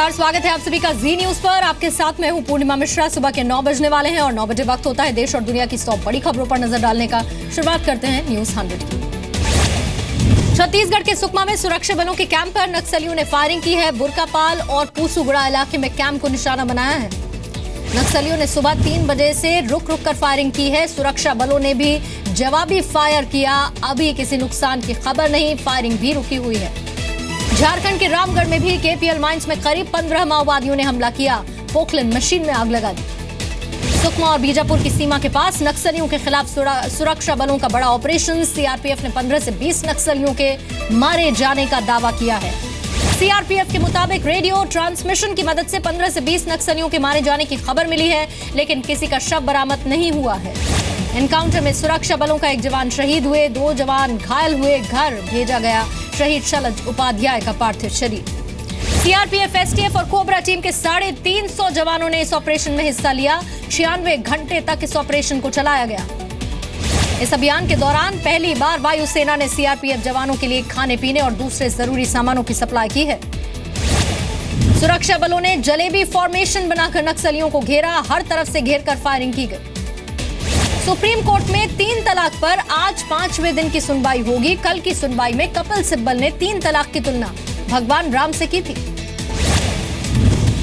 नमस्कार, स्वागत है आप सभी का जी न्यूज पर। आपके साथ मैं हूं पूर्णिमा मिश्रा। सुबह के 9 बजने वाले हैं और 9 बजे वक्त होता है देश और दुनिया की 100 बड़ी खबरों पर नजर डालने का। शुरुआत करते हैं न्यूज 100 की। छत्तीसगढ़ के सुकमा में सुरक्षा बलों के कैंप पर नक्सलियों ने फायरिंग की है। बुरकापाल और पूसूगुड़ा इलाके में कैंप को निशाना बनाया है। नक्सलियों ने सुबह 3 बजे से रुक रुक कर फायरिंग की है। सुरक्षा बलों ने भी जवाबी फायर किया। अभी किसी नुकसान की खबर नहीं, फायरिंग भी रुकी हुई है। झारखंड के रामगढ़ में भी केपीएल माइंस में करीब 15 माओवादियों ने हमला किया। पोकलैंड मशीन में आग लगा दी। सुकमा और बीजापुर की सीमा के पास नक्सलियों के खिलाफ सुरक्षा बलों का बड़ा ऑपरेशन। सीआरपीएफ ने 15 से 20 नक्सलियों के मारे जाने का दावा किया है। सीआरपीएफ के मुताबिक रेडियो ट्रांसमिशन की मदद से 15 से 20 नक्सलियों के मारे जाने की खबर मिली है, लेकिन किसी का शव बरामद नहीं हुआ है। एनकाउंटर में सुरक्षा बलों का एक जवान शहीद हुए, 2 जवान घायल हुए। घर भेजा गया शहीद शलज उपाध्याय का पार्थिव शरीर। सीआरपीएफ, एसटीएफ और कोबरा टीम के 350 जवानों ने इस ऑपरेशन में हिस्सा लिया। 96 घंटे तक इस ऑपरेशन को चलाया गया। इस अभियान के दौरान पहली बार वायुसेना ने सीआरपीएफ जवानों के लिए खाने पीने और दूसरे जरूरी सामानों की सप्लाई की है। सुरक्षा बलों ने जलेबी फॉर्मेशन बनाकर नक्सलियों को घेरा। हर तरफ से घेरकर फायरिंग की गई। सुप्रीम कोर्ट में 3 तलाक पर आज 5वें दिन की सुनवाई होगी। कल की सुनवाई में कपिल सिब्बल ने 3 तलाक की तुलना भगवान राम से की थी।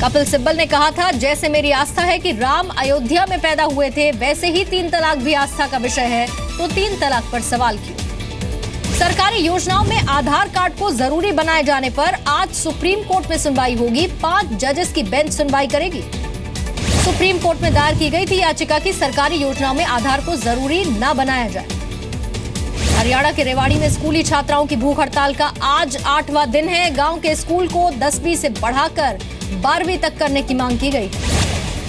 कपिल सिब्बल ने कहा था, जैसे मेरी आस्था है कि राम अयोध्या में पैदा हुए थे, वैसे ही 3 तलाक भी आस्था का विषय है, तो 3 तलाक पर सवाल क्यों? सरकारी योजनाओं में आधार कार्ड को जरूरी बनाए जाने पर आज सुप्रीम कोर्ट में सुनवाई होगी। 5 जजेस की बेंच सुनवाई करेगी। सुप्रीम कोर्ट में दायर की गई थी याचिका की सरकारी योजनाओं में आधार को जरूरी न बनाया जाए। हरियाणा के रेवाड़ी में स्कूली छात्राओं की भूख हड़ताल का आज 8वां दिन है। गांव के स्कूल को 10वीं से बढ़ाकर 12वीं तक करने की मांग की गई।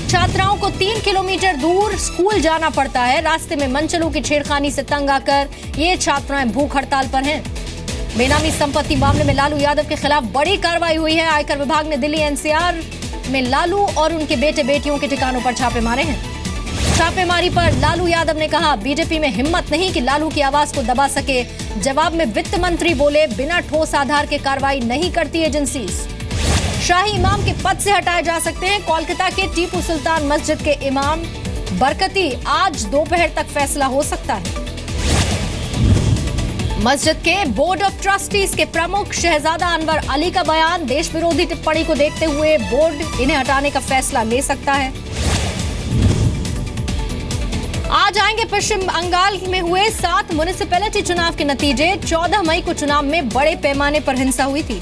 छात्राओं को 3 किलोमीटर दूर स्कूल जाना पड़ता है। रास्ते में मनचलों की छेड़खानी से तंग आकर ये छात्राएं भूख हड़ताल पर हैं। बेनामी संपत्ति मामले में लालू यादव के खिलाफ बड़ी कार्रवाई हुई है। आयकर विभाग ने दिल्ली एनसीआर में लालू और उनके बेटे बेटियों के ठिकानों पर छापे मारे हैं। छापेमारी पर लालू यादव ने कहा, बीजेपी में हिम्मत नहीं कि लालू की आवाज को दबा सके। जवाब में वित्त मंत्री बोले, बिना ठोस आधार के कार्रवाई नहीं करती एजेंसी। शाही इमाम के पद से हटाए जा सकते हैं। कोलकाता के टीपू सुल्तान मस्जिद के इमाम बरकती, आज दोपहर तक फैसला हो सकता है। मस्जिद के बोर्ड ऑफ ट्रस्टीज के प्रमुख शहजादा अनवर अली का बयान, देश विरोधी टिप्पणी को देखते हुए बोर्ड इन्हें हटाने का फैसला ले सकता है। आज आएंगे पश्चिम बंगाल में हुए 7 म्युनिसिपैलिटी चुनाव के नतीजे। 14 मई को चुनाव में बड़े पैमाने पर हिंसा हुई थी।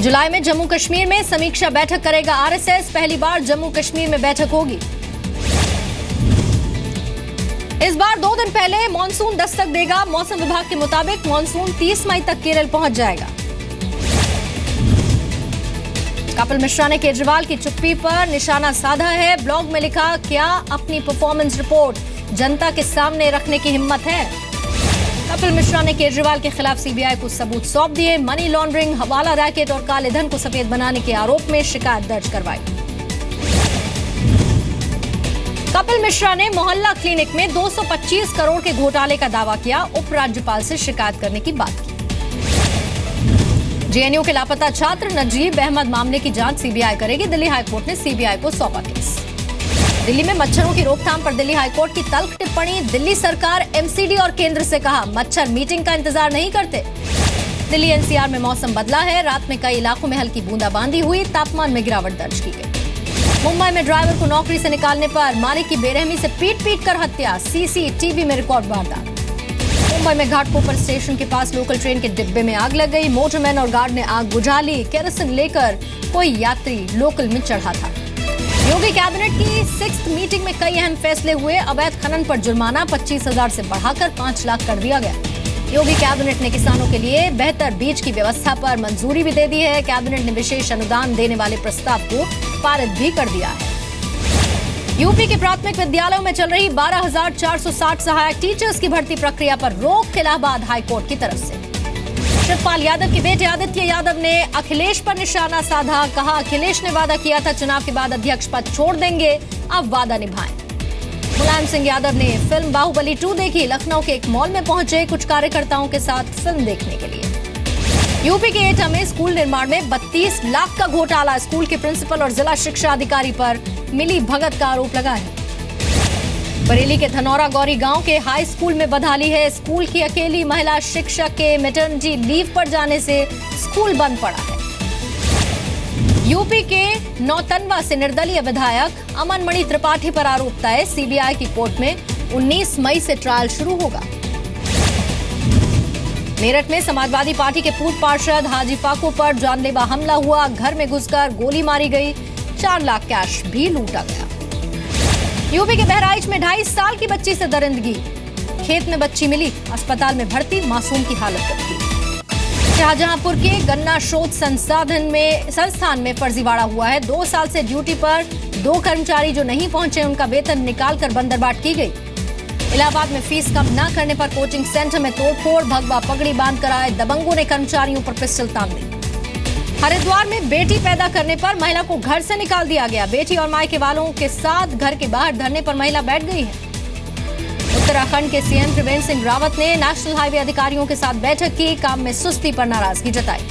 जुलाई में जम्मू कश्मीर में समीक्षा बैठक करेगा आरएसएस। पहली बार जम्मू कश्मीर में बैठक होगी। इस बार 2 दिन पहले मॉनसून दस्तक देगा। मौसम विभाग के मुताबिक मॉनसून 30 मई तक केरल पहुंच जाएगा। कपिल मिश्रा ने केजरीवाल की चुप्पी पर निशाना साधा है। ब्लॉग में लिखा, क्या अपनी परफॉर्मेंस रिपोर्ट जनता के सामने रखने की हिम्मत है? कपिल मिश्रा ने केजरीवाल के खिलाफ सीबीआई को सबूत सौंप दिए। मनी लॉन्ड्रिंग, हवाला रैकेट और काले धन को सफेद बनाने के आरोप में शिकायत दर्ज करवाई। कपिल मिश्रा ने मोहल्ला क्लिनिक में 225 करोड़ के घोटाले का दावा किया। उपराज्यपाल से शिकायत करने की बात की। जेएनयू के लापता छात्र नजीब अहमद मामले की जांच सीबीआई करेगी। दिल्ली हाईकोर्ट ने सीबीआई को सौंपा केस। दिल्ली में मच्छरों की रोकथाम पर दिल्ली हाईकोर्ट की तल्ख टिप्पणी। दिल्ली सरकार एमसीडी और केंद्र से कहा, मच्छर मीटिंग का इंतजार नहीं करते। दिल्ली एनसीआर में मौसम बदला है। रात में कई इलाकों में हल्की बूंदाबांदी हुई। तापमान में गिरावट दर्ज की गई। मुंबई में ड्राइवर को नौकरी से निकालने पर मालिक की बेरहमी से पीट कर हत्या। सीसीटीवी में रिकॉर्ड वारदात। मुंबई में घाटकोपर स्टेशन के पास लोकल ट्रेन के डिब्बे में आग लग गई। मोटरमैन और गार्ड ने आग बुझा ली। केरोसिन लेकर कोई यात्री लोकल में चढ़ा था। योगी कैबिनेट की 6th मीटिंग में कई अहम फैसले हुए। अवैध खनन पर जुर्माना 25,000 से बढ़ाकर 5 लाख कर दिया गया। योगी कैबिनेट ने किसानों के लिए बेहतर बीज की व्यवस्था पर मंजूरी भी दे दी है। कैबिनेट ने विशेष अनुदान देने वाले प्रस्ताव को पारित भी कर दिया है। यूपी के प्राथमिक विद्यालयों में चल रही 12,460 सहायक टीचर्स की भर्ती प्रक्रिया पर रोक इलाहाबाद हाईकोर्ट की तरफ से। शिवपाल यादव के बेटे आदित्य यादव ने अखिलेश पर निशाना साधा। कहा, अखिलेश ने वादा किया था चुनाव के बाद अध्यक्ष पद छोड़ देंगे, अब वादा निभाएं। मुलायम सिंह यादव ने फिल्म बाहुबली 2 देखी। लखनऊ के एक मॉल में पहुंचे कुछ कार्यकर्ताओं के साथ फिल्म देखने के लिए। यूपी के एटा में स्कूल निर्माण में 32 लाख का घोटाला। स्कूल के प्रिंसिपल और जिला शिक्षा अधिकारी पर मिली भगत का आरोप लगा है। बरेली के धनौरा गौरी गांव के हाई स्कूल में बदहाली है। स्कूल की अकेली महिला शिक्षक के मैटरनिटी लीव पर जाने से स्कूल बंद पड़ा है। यूपी के नौतनवा से निर्दलीय विधायक अमन मणि त्रिपाठी पर आरोप तय। सीबीआई की कोर्ट में 19 मई से ट्रायल शुरू होगा। मेरठ में समाजवादी पार्टी के पूर्व पार्षद हाजी फाकू पर जानलेवा हमला हुआ। घर में घुसकर गोली मारी गई। 4 लाख कैश भी लूटा गया। यूपी के बहराइच में 2.5 साल की बच्ची से दरिंदगी। खेत में बच्ची मिली, अस्पताल में भर्ती, मासूम की हालत गंभीर। शाहजहांपुर के गन्ना शोध संस्थान में फर्जीवाड़ा हुआ है। 2 साल से ड्यूटी पर 2 कर्मचारी जो नहीं पहुंचे, उनका वेतन निकालकर बंदरबाट की गई। इलाहाबाद में फीस कम न करने पर कोचिंग सेंटर में तोड़फोड़, भगवा पगड़ी बांध कर आए दबंगों ने कर्मचारियों पर पिस्टल तान दी। हरिद्वार में बेटी पैदा करने पर महिला को घर से निकाल दिया गया। बेटी और मायके वालों के साथ घर के बाहर धरने पर महिला बैठ गई है। उत्तराखंड के सीएम त्रिवेंद्र सिंह रावत ने नेशनल हाईवे अधिकारियों के साथ बैठक की। काम में सुस्ती पर नाराजगी जताई।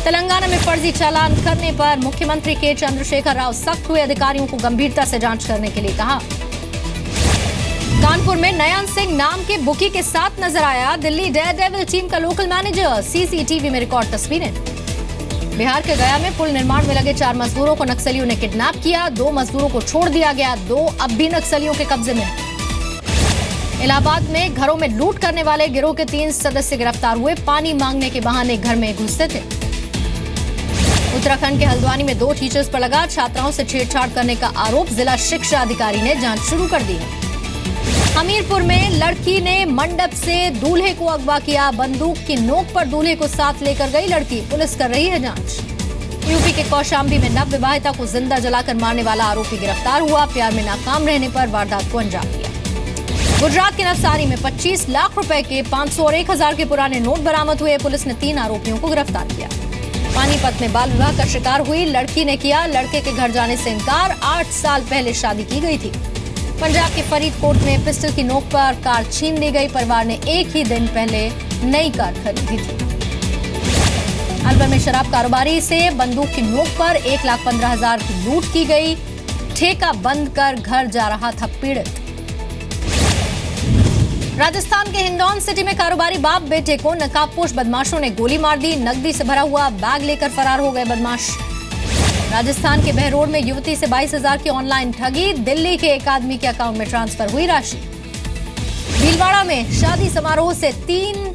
तेलंगाना में फर्जी चालान करने पर मुख्यमंत्री के चंद्रशेखर राव सख्त हुए। अधिकारियों को गंभीरता से जांच करने के लिए कहा। कानपुर में नयन सिंह नाम के बुकी के साथ नजर आया दिल्ली डेयरडेविल टीम का लोकल मैनेजर। सीसीटीवी में रिकॉर्ड तस्वीरें। बिहार के गया में पुल निर्माण में लगे 4 मजदूरों को नक्सलियों ने किडनैप किया। 2 मजदूरों को छोड़ दिया गया। 2 अब भी नक्सलियों के कब्जे में हैं। इलाहाबाद में घरों में लूट करने वाले गिरोह के 3 सदस्य गिरफ्तार हुए। पानी मांगने के बहाने घर में घुसते थे। उत्तराखंड के हल्द्वानी में 2 टीचर्स पर लगा छात्राओं से छेड़छाड़ करने का आरोप। जिला शिक्षा अधिकारी ने जांच शुरू कर दी है। हमीरपुर में लड़की ने मंडप से दूल्हे को अगवा किया। बंदूक की नोक पर दूल्हे को साथ लेकर गई लड़की। पुलिस कर रही है जांच। यूपी के कौशाम्बी में नवविवाहिता को जिंदा जलाकर मारने वाला आरोपी गिरफ्तार हुआ। प्यार में नाकाम रहने पर वारदात को अंजाम दिया। गुजरात के नवसारी में 25 लाख रुपए के 500 और 1000 के पुराने नोट बरामद हुए। पुलिस ने 3 आरोपियों को गिरफ्तार किया। पानीपत में बाल विवाह का शिकार हुई लड़की ने किया लड़के के घर जाने से इनकार। 8 साल पहले शादी की गई थी। पंजाब के फरीदकोट में पिस्टल की नोक पर कार छीन ली गई। परिवार ने एक ही दिन पहले नई कार खरीदी थी। अलवर में शराब कारोबारी से बंदूक की नोक पर 1,15,000 की लूट की गई। ठेका बंद कर घर जा रहा था पीड़ित। राजस्थान के हिंडौन सिटी में कारोबारी बाप बेटे को नकाबपोश बदमाशों ने गोली मार दी। नकदी से भरा हुआ बैग लेकर फरार हो गए बदमाश। राजस्थान के बहरोड में युवती से 22,000 की ऑनलाइन ठगी। दिल्ली के एक आदमी के अकाउंट में ट्रांसफर हुई राशि। भीलवाड़ा में शादी समारोह से 3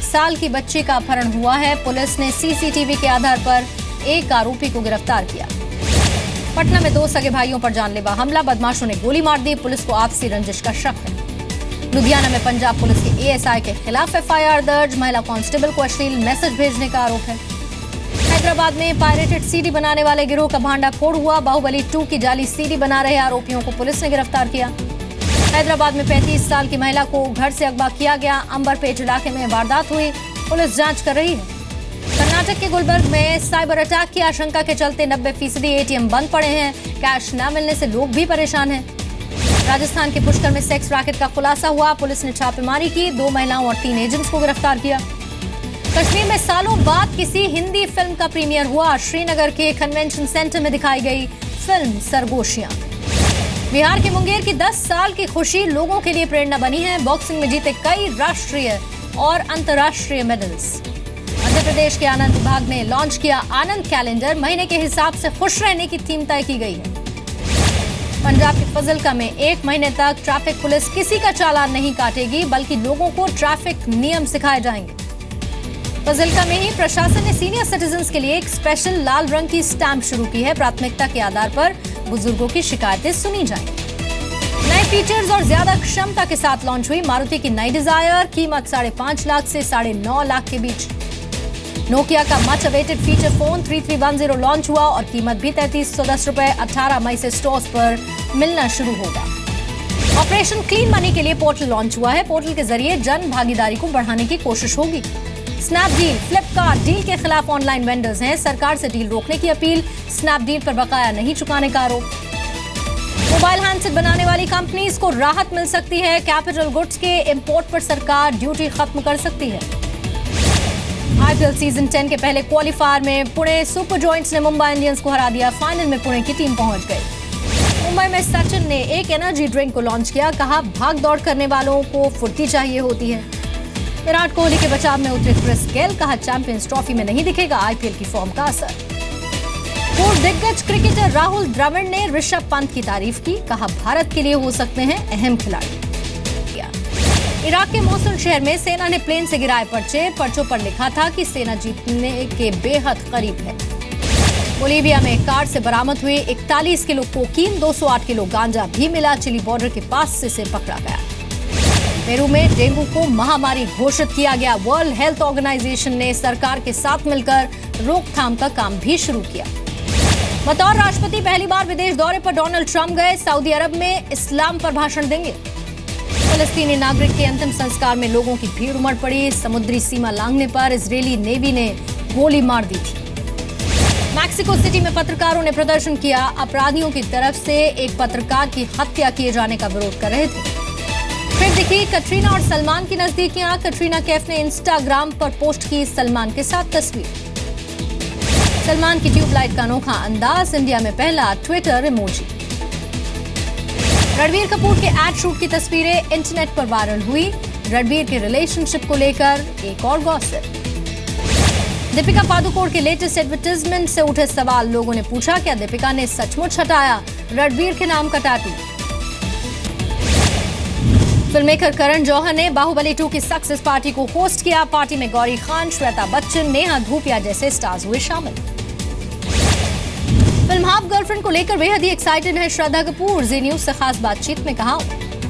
साल की बच्ची का अपहरण हुआ है। पुलिस ने सीसीटीवी के आधार पर एक आरोपी को गिरफ्तार किया। पटना में 2 सगे भाइयों पर जानलेवा हमला। बदमाशों ने गोली मार दी। पुलिस को आपसी रंजिश का शक है। लुधियाना में पंजाब पुलिस के एएसआई के खिलाफ एफआईआर दर्ज। महिला कांस्टेबल को अश्लील मैसेज भेजने का आरोप है। हैदराबाद में पायरेटेड सीडी बनाने वाले गिरोह का भांडाफोड़ हुआ। बाहुबली 2 की जाली सीडी बना रहे आरोपियों को पुलिस ने गिरफ्तार किया। हैदराबाद में 35 साल की महिला को घर से अगवा किया गया। अंबरपेट इलाके में वारदात हुई। पुलिस जांच कर रही है। कर्नाटक के गुलबर्ग में साइबर अटैक की आशंका के चलते 90% एटीएम बंद पड़े हैं। कैश न मिलने से लोग भी परेशान हैं। राजस्थान के पुष्कर में सेक्स रैकेट का खुलासा हुआ। पुलिस ने छापेमारी की। 2 महिलाओं और 3 एजेंट्स को गिरफ्तार किया। कश्मीर में सालों बाद किसी हिंदी फिल्म का प्रीमियर हुआ। श्रीनगर के कन्वेंशन सेंटर में दिखाई गई फिल्म सरगोशियां। बिहार के मुंगेर की 10 साल की खुशी लोगों के लिए प्रेरणा बनी है। बॉक्सिंग में जीते कई राष्ट्रीय और अंतर्राष्ट्रीय मेडल्स। मध्य प्रदेश के आनंद विभाग ने लॉन्च किया आनंद कैलेंडर। महीने के हिसाब से खुश रहने की थीम तय की गई है। पंजाब के फजलका में 1 महीने तक ट्रैफिक पुलिस किसी का चालान नहीं काटेगी, बल्कि लोगों को ट्रैफिक नियम सिखाए जाएंगे। फजलका में ही प्रशासन ने सीनियर सिटीजन्स के लिए एक स्पेशल लाल रंग की स्टैंप शुरू की है। प्राथमिकता के आधार पर बुजुर्गों की शिकायतें सुनी जाएंगी। नए फीचर्स और ज्यादा क्षमता के साथ लॉन्च हुई मारुति की नई डिजायर। कीमत 5.5 लाख से 9.5 लाख के बीच। नोकिया का much awaited feature phone 3310 launch हुआ और कीमत भी 3310 रुपए 18 मई से स्टोर्स पर मिलना शुरू होगा। ऑपरेशन क्लीन मनी के लिए पोर्टल लॉन्च हुआ है। पोर्टल के जरिए जन भागीदारी को बढ़ाने की कोशिश होगी। स्नैपडील, फ्लिपकार्ट डील के खिलाफ ऑनलाइन वेंडर्स हैं। सरकार से डील रोकने की अपील। स्नैपडील पर बकाया नहीं चुकाने का आरोप। मोबाइल हैंडसेट बनाने वाली कंपनीज को राहत मिल सकती है। कैपिटल गुड्स के इंपोर्ट पर सरकार ड्यूटी खत्म कर सकती है। आईपीएल सीजन 10 के पहले क्वालिफायर में पुणे सुपर जॉयंट्स ने मुंबई इंडियंस को हरा दिया। फाइनल में पुणे की टीम पहुंच गई। मुंबई में सचिन ने एक एनर्जी ड्रिंक को लॉन्च किया। कहा, भाग दौड़ करने वालों को फुर्ती चाहिए होती है। विराट कोहली के बचाव में उतरे क्रिस गेल। कहा, चैंपियंस ट्रॉफी में नहीं दिखेगा आईपीएल की फॉर्म का असर। पूर्व दिग्गज क्रिकेटर राहुल द्रविड़ ने ऋषभ पंत की तारीफ की। कहा, भारत के लिए हो सकते हैं अहम खिलाड़ी। इराक के मोसुल शहर में सेना ने प्लेन से गिराए पर्चे। पर्चों पर लिखा था कि सेना जीतने के बेहद करीब है। बोलीविया में कार से बरामद हुए 41 किलो कोकीन, 208 किलो गांजा भी मिला। चिली बॉर्डर के पास से पकड़ा गया। पेरू में डेंगू को महामारी घोषित किया गया। वर्ल्ड हेल्थ ऑर्गेनाइजेशन ने सरकार के साथ मिलकर रोकथाम का काम भी शुरू किया। बतौर राष्ट्रपति पहली बार विदेश दौरे पर डोनाल्ड ट्रंप गए। सऊदी अरब में इस्लाम पर भाषण देंगे। फलस्तीनी नागरिक के अंतिम संस्कार में लोगों की भीड़ उमड़ पड़ी। समुद्री सीमा लांघने पर इजरायली नेवी ने गोली मार दी थी। मैक्सिको सिटी में पत्रकारों ने प्रदर्शन किया। अपराधियों की तरफ से एक पत्रकार की हत्या किए जाने का विरोध कर रहे थे। फिर दिखी कटरीना और सलमान की नजदीकियां। कटरीना कैफ ने इंस्टाग्राम पर पोस्ट की सलमान के साथ तस्वीर। सलमान की ट्यूबलाइट का अनोखा अंदाज, इंडिया में पहला ट्विटर इमोजी। रणबीर कपूर के एड शूट की तस्वीरें इंटरनेट पर वायरल हुई। रणबीर के रिलेशनशिप को लेकर एक और गॉसिप। दीपिका पादुकोण के लेटेस्ट एडवर्टाइजमेंट से उठे सवाल। लोगों ने पूछा, क्या दीपिका ने सचमुच हटाया रणबीर के नाम का टैटू। फिल्ममेकर करण जौहर ने बाहुबली 2 की सक्सेस पार्टी को होस्ट किया। पार्टी में गौरी खान, श्वेता बच्चन, नेहा धूपिया जैसे स्टार्स हुए शामिल। फिल्म हाफ गर्लफ्रेंड को लेकर बेहद ही एक्साइटेड है श्रद्धा कपूर। जी न्यूज से खास बातचीत में कहा,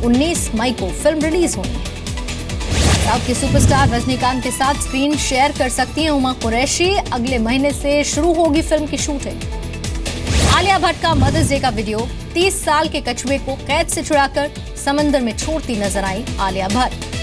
19 मई को फिल्म रिलीज होगी। साउथ के सुपरस्टार रजनीकांत के साथ स्क्रीन शेयर कर सकती हैं उमा कुरैशी। अगले महीने से शुरू होगी फिल्म की शूटिंग। आलिया भट्ट का मदर्स डे का वीडियो। 30 साल के कछुए को कैद से छुड़ाकर समंदर में छोड़ती नजर आई आलिया भट्ट।